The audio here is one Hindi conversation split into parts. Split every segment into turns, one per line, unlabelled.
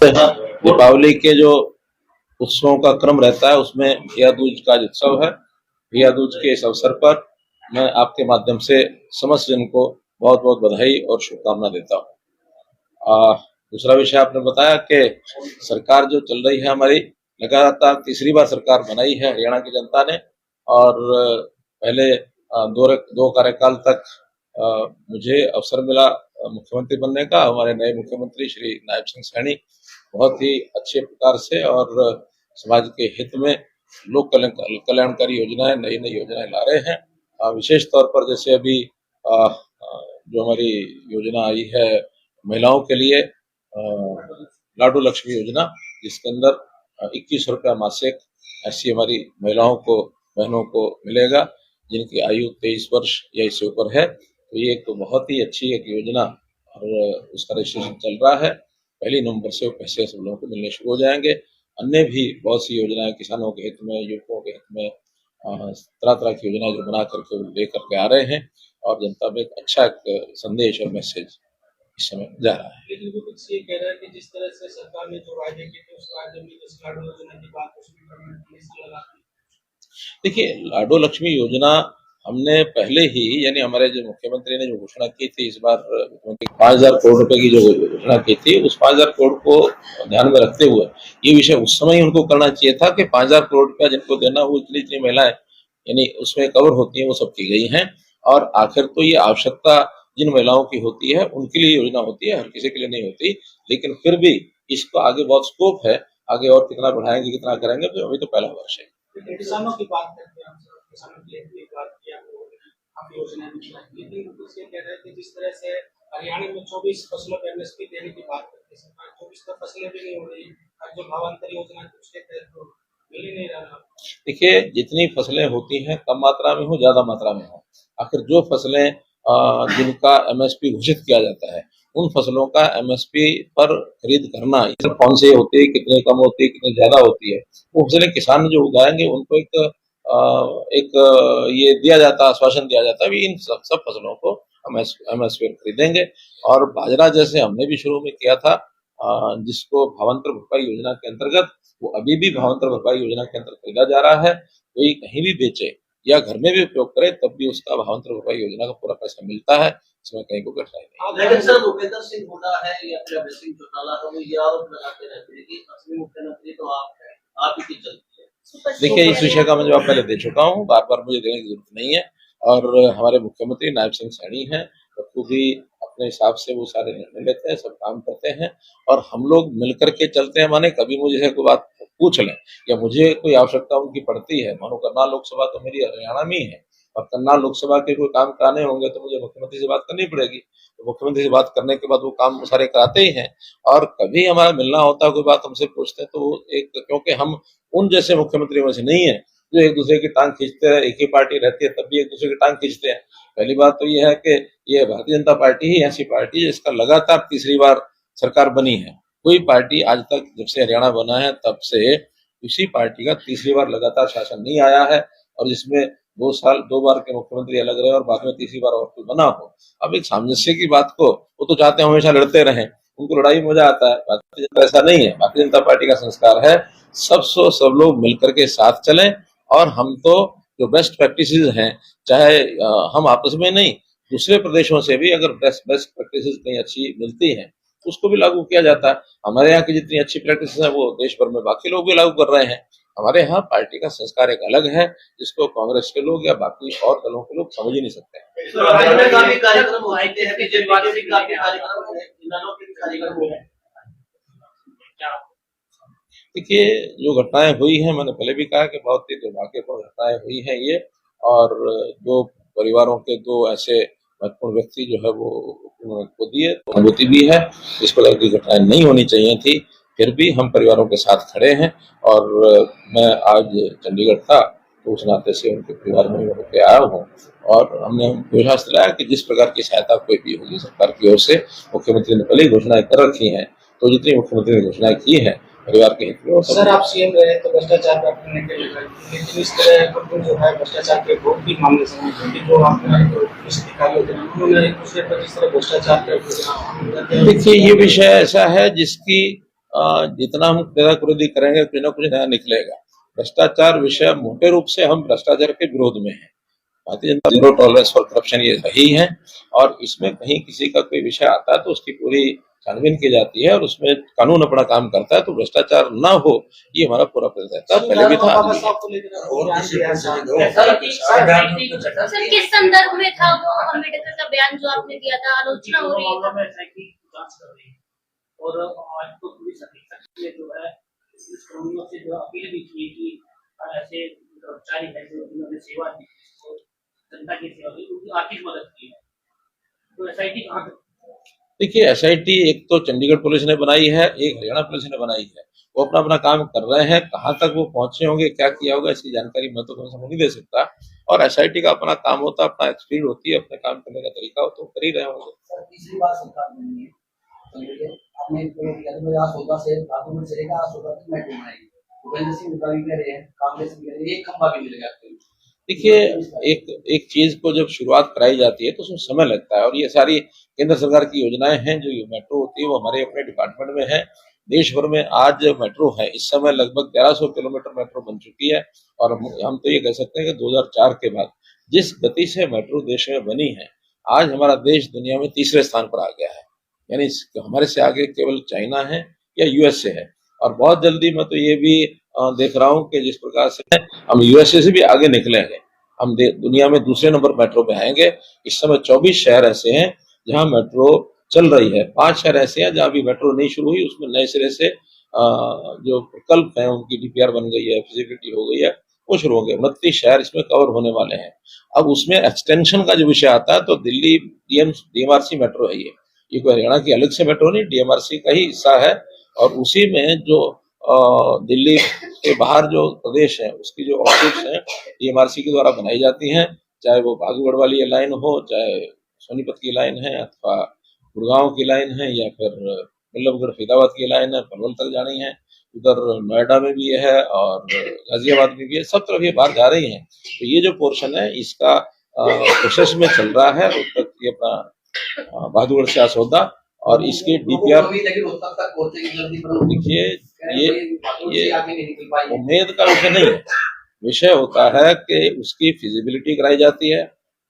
दीपावली के जो उत्सवों का क्रम रहता है उसमें भैया दूज का उत्सव है। भैया दूज के इस अवसर पर मैं आपके माध्यम से समस्त जन को बहुत बहुत बधाई और शुभकामना देता हूँ। दूसरा विषय आपने बताया कि सरकार जो चल रही है हमारी, लगातार तीसरी बार सरकार बनाई है हरियाणा की जनता ने, और पहले दो कार्यकाल तक मुझे अवसर मिला मुख्यमंत्री बनने का। हमारे नए मुख्यमंत्री श्री नायब सिंह सैनी बहुत ही अच्छे प्रकार से और समाज के हित में लोक कल्याणकारी योजनाएं, नई नई योजनाएं ला रहे हैं। विशेष तौर पर जैसे अभी जो हमारी योजना आई है महिलाओं के लिए, लाडू लक्ष्मी योजना, जिसके अंदर 2100 रुपया मासिक ऐसी हमारी महिलाओं को, बहनों को मिलेगा जिनकी आयु 23 वर्ष या इससे ऊपर है। तो ये एक बहुत ही अच्छी एक योजना और उसका रजिस्ट्रेशन चल रहा है। 1 नवंबर से वो पैसे सब लोगों को मिलने शुरू हो जाएंगे। अन्य भी बहुत सी योजनाएं किसानों के हित में, युवकों के हित में, तरह तरह की योजनाएं जो बना करके लेकर के आ रहे हैं और जनता में एक अच्छा एक संदेश और मैसेज इस समय जा रहा है।
लेकिन कुछ ये कह रहा है कि जिस तरह से सरकार ने जो वायदे किए थे उस वायदे में जिस लाडू योजना की बात उसमें
देखिए, लाडो लक्ष्मी योजना हमने पहले ही, यानी हमारे जो मुख्यमंत्री ने जो घोषणा की थी इस बार, 5,000 करोड़ रुपए की जो घोषणा की थी, उस 5,000 करोड़ को ध्यान में रखते हुए ये विषय उस समय ही उनको करना चाहिए था कि 5,000 करोड़ रुपया जिनको देना, वो इतनी महिलाएं यानी उसमें कवर होती है, वो सब की गई हैं। और आखिर तो ये आवश्यकता जिन महिलाओं की होती है उनके लिए योजना होती है, हर किसी के लिए नहीं होती। लेकिन फिर भी इसको आगे बहुत स्कोप है, आगे और कितना बढ़ाएंगे, कितना करेंगे, तो अभी तो पहला वर्ष है।
किसानों की बात करते हैं, किसानों के लिए बात किया, आप योजना लेकिन कुछ ये कह रहे थे जिस तरह से हरियाणा में 24 फसलों पर एमएसपी देने की बात करते हैं, सरकार 24 तक फसलें भी नहीं हो रही, जो भावांतर योजना उसके तहत तो मिल ही नहीं रहा।
देखिए, जितनी फसलें होती हैं कम मात्रा में हो, ज्यादा मात्रा में हो, आखिर जो फसलें जिनका एमएसपी घोषित किया जाता है उन फसलों का एमएसपी पर खरीद करना, ये कौन से होती है, कितने कम होती है, कितने ज्यादा होती है, वो फसलें किसान जो उगाएंगे उनको एक ये दिया जाता, आश्वासन दिया जाता है, इन सब फसलों को एमएसपी पर खरीदेंगे। और बाजरा जैसे हमने भी शुरू में किया था, जिसको भावांतर भरपाई योजना के अंतर्गत, वो अभी भी भावांतर भरपाई योजना के अंतर्गत खरीदा जा रहा है। कोई कहीं भी बेचे या घर में भी उपयोग करे तब भी उसका भावांतर भरपाई योजना का पूरा पैसा मिलता है, इसमें कहीं को कठिनाई नहीं।
लेकिन सर, भूपेंद्र सिंह हुड्डा है या फिर अभय सिंह चौटाला है, वो ये आरोप लगाते रहते हैं कि असली मुख्यमंत्री तो आप हैं, आप ही की चलती है।
देखिए, इस विषय का मैं जवाब पहले दे चुका हूँ, बार बार मुझे देने की जरूरत नहीं है। और हमारे मुख्यमंत्री नायब सिंह सैनी हैं, तो भी अपने हिसाब से वो सारे निर्णय लेते हैं, सब काम करते हैं और हम लोग मिलकर के चलते हैं। माने कभी मुझे कोई बात पूछ लें या मुझे कोई आवश्यकता उनकी पड़ती है, मानो करनाल लोकसभा तो मेरी हरियाणा में ही है और करनाल लोकसभा के कोई काम कराने होंगे तो मुझे मुख्यमंत्री से बात करनी पड़ेगी। तो मुख्यमंत्री से बात करने के बाद वो काम सारे कराते ही हैं। और कभी हमारा मिलना होता है, कोई बात हमसे पूछते हैं, तो एक, क्योंकि हम उन जैसे मुख्यमंत्रियों में से नहीं है जो एक दूसरे की टांग खींचते हैं, एक ही पार्टी रहती है तब भी एक दूसरे की टांग खींचते हैं। पहली बात तो ये है कि ये भारतीय जनता पार्टी ही ऐसी पार्टी है जिसका लगातार तीसरी बार सरकार बनी है। कोई पार्टी आज तक, जब से हरियाणा बना है तब से, इसी पार्टी का तीसरी बार लगातार शासन नहीं आया है और जिसमें 2 बार के मुख्यमंत्री अलग रहे और बाद में तीसरी बार और कोई बना हो। अब एक सामंजस्य की बात को वो तो चाहते हैं हमेशा लड़ते रहें, उनको लड़ाई में मजा आता है। भारतीय जनता ऐसा नहीं है, भारतीय जनता पार्टी का संस्कार है सब लोग मिलकर के साथ चलें। और हम तो जो बेस्ट प्रैक्टिसेस हैं, चाहे हम आपस में नहीं, दूसरे प्रदेशों से भी अगर बेस्ट प्रैक्टिसेस कहीं अच्छी मिलती हैं उसको भी लागू किया जाता है। हमारे यहाँ की जितनी अच्छी प्रैक्टिस है वो देश भर में बाकी लोग भी लागू कर रहे हैं। हमारे यहाँ पार्टी का संस्कार एक अलग है जिसको कांग्रेस के लोग या बाकी और दलों के लोग समझ ही नहीं सकते। देखिए, जो घटनाएं हुई हैं, मैंने पहले भी कहा कि बहुत ही दुर्भाग्यपूर्ण घटनाएं हुई हैं ये, और 2 परिवारों के 2 ऐसे महत्वपूर्ण व्यक्ति जो है वो खो दिए, तो अनुभूति भी है। इस प्रकार की घटनाएं नहीं होनी चाहिए थी, फिर भी हम परिवारों के साथ खड़े हैं। और मैं आज चंडीगढ़ था तो उस नाते से उनके परिवार में होकर आया हूँ और हमने विश्वास दिलाया कि जिस प्रकार की सहायता कोई भी होगी सरकार की ओर से, मुख्यमंत्री ने पहले ही घोषणाएं कर रखी हैं, तो जितनी मुख्यमंत्री ने घोषणाएं की है परिवार के हित में।
सर, आप सीएम रहे तो भ्रष्टाचार पर करने के लिए, लेकिन इस तरह जो है भ्रष्टाचार के बहुत भी मामले समय जो आपने अधिकारी होते हैं उन्होंने एक दूसरे पर जिस तरह भ्रष्टाचार कर,
देखिए, ये विषय ऐसा है जिसकी जितना हम खुदी करेंगे कुछ ना कुछ नया निकलेगा। भ्रष्टाचार विषय मोटे रूप से हम भ्रष्टाचार के विरोध में हैं। Bharatiya Janata zero tolerance for corruption ये रही है, और इसमें कहीं किसी का कोई विषय आता है तो उसकी पूरी छानबीन की जाती है और उसमें कानून अपना काम करता है, तो भ्रष्टाचार न हो ये हमारा पूरा प्रयास रहता है, पहले भी था।
सर किस संदर्भ में था वो अम्बेडकर का बयान जो आपने दिया था, आलोचना हो रही है
और आज तो पुलिस अधीक्षक ने जो है पुलिस कर्मियों से जो अपील भी की कि ऐसे कर्मचारी है जो उन्होंने सेवा दी, जनता की सेवा की, उनकी आर्थिक मदद की है, तो एसआईटी कहाँ तक?
देखिए, एसआईटी एक तो चंडीगढ़ पुलिस ने बनाई है, एक हरियाणा पुलिस ने बनाई है, वो अपना अपना काम कर रहे हैं। कहाँ तक वो पहुंचे होंगे, क्या किया होगा, इसकी जानकारी मैं तो कम से कम नहीं दे सकता। और एसआईटी का अपना काम होता है, अपना एक्सपीरियंस होती है, अपने काम करने का तरीका होता है, कर ही रहे होंगे।
सर तीसरी बार सरकार बनी है, आपने सौदा से में चलेगा, सौदा से मेट्रो बनाएगी, भूपेंद्र सिंह भी कह रहे हैं, कांग्रेस भी कह रही है, एक खंभा भी मिलेगा।
देखिए, एक चीज को जब शुरुआत कराई जाती है तो उसमें समय लगता है, और ये सारी केंद्र सरकार की योजनाएं हैं। जो ये मेट्रो होती है वो हमारे अपने डिपार्टमेंट में है। देश भर में आज मेट्रो है, इस समय लगभग 1100 किलोमीटर मेट्रो बन चुकी है, और हम तो ये कह सकते हैं कि 2004 के बाद जिस गति से मेट्रो देश में बनी है, आज हमारा देश दुनिया में तीसरे स्थान पर आ गया है। यानी हमारे से आगे केवल चाइना है या यूएसए है, और बहुत जल्दी मैं तो ये भी देख रहा हूँ कि जिस प्रकार से हम यूएसए से भी आगे निकलेंगे, हम दुनिया में दूसरे नंबर मेट्रो पे आएंगे। इस समय 24 शहर ऐसे हैं जहां मेट्रो चल रही है, 5 शहर ऐसे हैं जहां अभी मेट्रो नहीं शुरू हुई, उसमें नए सिरे से जो प्रकल्प है उनकी डीपीआर बन गई है, फिजिबिलिटी हो गई है, वो शुरू हो गए। 29 शहर इसमें कवर होने वाले हैं। अब उसमें एक्सटेंशन का जो विषय आता है तो दिल्ली डीएमआरसी मेट्रो है, ये कोई हरियाणा की अलग से मेट्रो नहीं, डीएमआरसी का ही हिस्सा है। और उसी में जो दिल्ली के बाहर जो प्रदेश है उसकी जो ऑफिस है डीएमआरसी के द्वारा बनाई जाती हैं, चाहे वो बागूगढ़ वाली लाइन हो, चाहे सोनीपत की लाइन है, अथवा गुड़गांव की लाइन है, या फिर बल्लभगढ़ फरीदाबाद की लाइन है, पलवल तक जानी है, उधर नोएडा में भी है और गाजियाबाद में भी है, सब तरफ ये बाहर जा रही है। तो ये जो पोर्शन है इसका प्रोसेस में चल रहा है, उस तक ये अपना बहादुरगढ़ से असौदा और इसके डीपीआर। देखिए, ये उम्मीद का विषय नहीं है, विषय होता है कि उसकी फिजिबिलिटी कराई जाती है,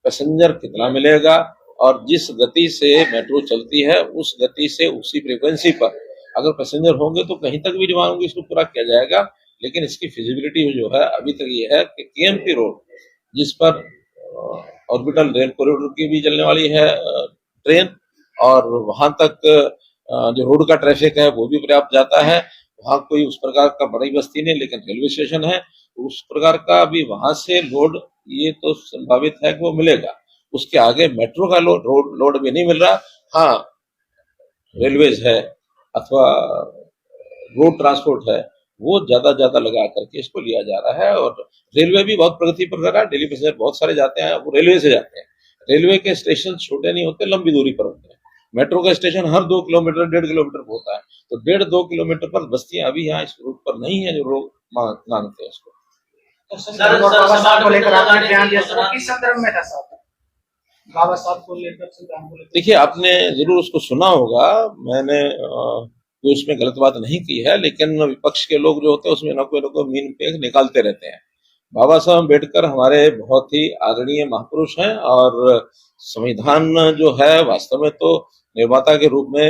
पैसेंजर कितना मिलेगा, और जिस गति से मेट्रो चलती है उस गति से उसी फ्रीक्वेंसी पर अगर पैसेंजर होंगे तो कहीं तक भी डिमांड होगी इसको पूरा किया जाएगा। लेकिन इसकी फिजिबिलिटी जो है अभी तक ये है कि केएमपी रोड, जिस पर ऑर्बिटल रेल कॉरिडोर की भी चलने वाली है ट्रेन, और वहां तक जो रोड का ट्रैफिक है वो भी पर्याप्त जाता है। वहां कोई उस प्रकार का बड़ी बस्ती नहीं, लेकिन रेलवे स्टेशन है, उस प्रकार का भी वहां से लोड ये तो संभावित है कि वो मिलेगा। उसके आगे मेट्रो का लोड भी नहीं मिल रहा। हाँ, रेलवेज है अथवा रोड ट्रांसपोर्ट है, वो ज्यादा लगा करके इसको लिया जा रहा है, और रेलवे भी बहुत प्रगति पर कर रहा है। दिल्ली पैसेंजर बहुत सारे जाते हैं, वो रेलवे से जाते हैं। रेलवे के स्टेशन छोटे नहीं होते, लंबी दूरी पर होते हैं। मेट्रो का स्टेशन हर 2 किलोमीटर 1.5 किलोमीटर पर होता है, तो 1.5-2 किलोमीटर पर बस्तियां अभी यहाँ इस रूट पर नहीं है जो लोग मांगते हैं इसको। देखिए, आपने जरूर उसको सुना होगा, मैंने कोई उसमें गलत बात नहीं की है, लेकिन विपक्ष के लोग जो होते हैं उसमें न कोई मीन पेग निकालते रहते हैं। बाबा साहब अम्बेडकर हमारे बहुत ही आदरणीय महापुरुष हैं, और संविधान जो है वास्तव में तो निर्माता के रूप में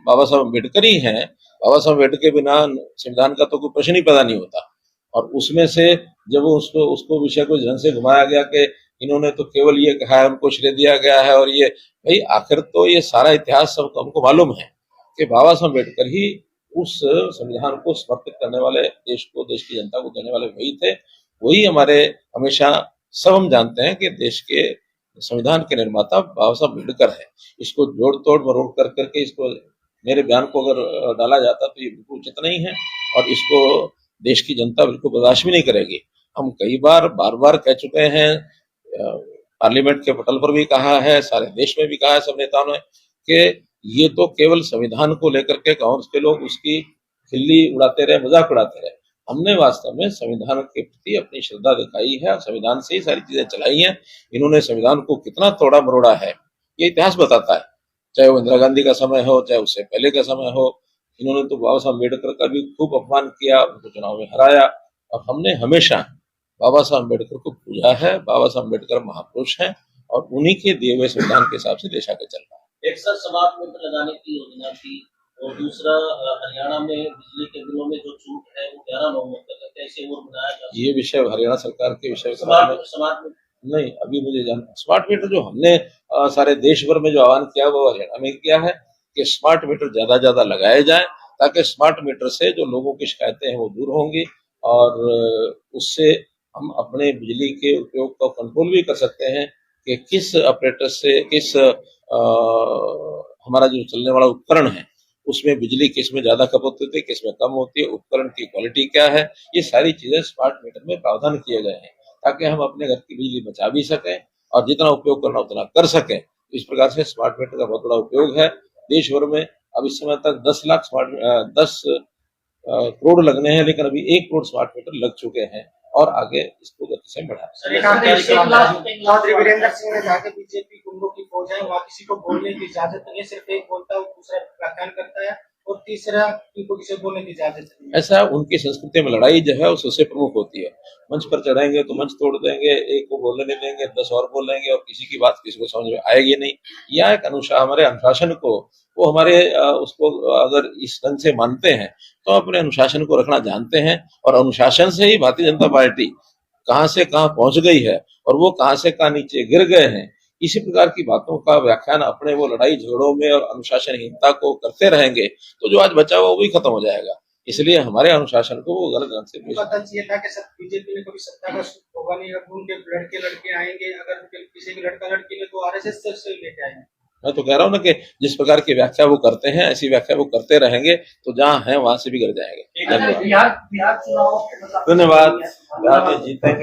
बाबा साहब अम्बेडकर ही हैं। बाबा साहब अम्बेडकर के बिना संविधान का तो कोई प्रश्न ही पैदा नहीं होता। और उसमें से जब उसको विषय को ढंग से घुमाया गया कि इन्होंने तो केवल ये कहा है, उनको श्रेय दिया गया है, और ये भाई आखिर तो ये सारा इतिहास सबको हमको मालूम है कि बाबा साहब अम्बेडकर ही उस संविधान को समर्पित करने वाले, देश की जनता को देने वाले वही थे। वही हमारे हमेशा सब हम जानते हैं कि देश के संविधान के निर्माता बाबा साहब अम्बेडकर है। इसको जोड़ तोड़ मरोड़ कर करके इसको मेरे बयान को अगर डाला जाता तो ये बिल्कुल उचित नहीं है, और इसको देश की जनता बिल्कुल बर्दाश्त भी नहीं करेगी। हम कई बार बार कह चुके हैं, पार्लियामेंट के पटल पर भी कहा है, सारे देश में भी कहा है सब नेताओं ने, कि ये तो केवल संविधान को लेकर के कांग्रेस के लोग उसकी खिल्ली उड़ाते रहे, मजाक उड़ाते रहे। हमने वास्तव में संविधान के प्रति अपनी श्रद्धा दिखाई है, संविधान से ही सारी चीजें चलाई हैं। इन्होंने संविधान को कितना तोड़ा मरोड़ा है ये इतिहास बताता है, चाहे वो इंदिरा गांधी का समय हो, चाहे उससे पहले का समय हो। इन्होंने तो बाबा साहब अम्बेडकर का भी खूब अपमान किया, उनको चुनाव में हराया। और हमने हमेशा बाबा साहब अम्बेडकर को पूजा है। बाबा साहब अम्बेडकर महापुरुष हैं और उन्हीं के दिए हुए संविधान के हिसाब से देश आगे चल रहा है।
एक सर स्मार्ट मीटर लगाने की योजना थी, और दूसरा हरियाणा में बिजली के बिलों में जो छूट है वो 11 नवंबर तक है, कैसे वो बनाया जा सकता है?
ये विषय हरियाणा सरकार के विषय
स्मार्ट
नहीं, अभी मुझे जानना। स्मार्ट मीटर जो हमने सारे देश भर में जो आह्वान किया वो हरियाणा में किया है कि स्मार्ट मीटर ज्यादा लगाए जाए, ताकि स्मार्ट मीटर से जो लोगों की शिकायतें हैं वो दूर होंगी और उससे हम अपने बिजली के उपयोग को कंट्रोल भी कर सकते हैं कि किस ऑपरेटर से किस हमारा जो चलने वाला उपकरण है उसमें बिजली किस में ज्यादा खपत होती है, किस में कम होती है, उपकरण की क्वालिटी क्या है, ये सारी चीजें स्मार्ट मीटर में प्रावधान किए गए हैं ताकि हम अपने घर की बिजली बचा भी सकें और जितना उपयोग करना उतना कर सकें। इस प्रकार से स्मार्ट मीटर का बहुत बड़ा उपयोग है देश भर में। अब इस समय तक 10 करोड़ लगने हैं, लेकिन अभी 1 करोड़ स्मार्ट मीटर लग चुके हैं और आगे इसको गति से
बढ़ाएं। वीरेंद्र सिंह ने कहा कि बीजेपी गुंडों की फौज है, वहाँ किसी को बोलने की इजाजत नहीं है, सिर्फ एक बोलता है दूसरा व्याख्यान करता है और तीसरा इनको किसी बोलने की इजाजत नहीं है।
ऐसा उनकी संस्कृति में लड़ाई जो है सबसे प्रमुख होती है। मंच पर चढ़ेंगे तो मंच तोड़ देंगे, एक को बोलने नहीं देंगे, 10 और बोलेंगे और किसी की बात किसी को समझ में आएगी नहीं। यह एक हमारे अनुशासन को वो हमारे उसको अगर इस ढंग से मानते हैं तो अपने अनुशासन को रखना जानते हैं और अनुशासन से ही भारतीय जनता पार्टी कहां से कहां पहुंच गई है और वो कहां से कहां नीचे गिर गए हैं। इसी प्रकार की बातों का व्याख्यान अपने वो लड़ाई झगड़ों में और अनुशासनहीनता को करते रहेंगे तो जो आज बचा हुआ वो भी खत्म हो जाएगा। इसलिए हमारे अनुशासन को वो गलत ढंग से
ये था कि बीजेपी में कभी सत्ता का होगा नहीं, अगर उनके लड़के आएंगे, अगर किसी भी लड़का लड़की ने तो आरएसएस से लेके आएंगे।
मैं तो कह रहा हूँ ना कि जिस प्रकार की व्याख्या वो करते हैं ऐसी व्याख्या वो करते रहेंगे तो जहाँ है वहां से बिगड़ जाएंगे। धन्यवाद। बिहार में जीतेंगे।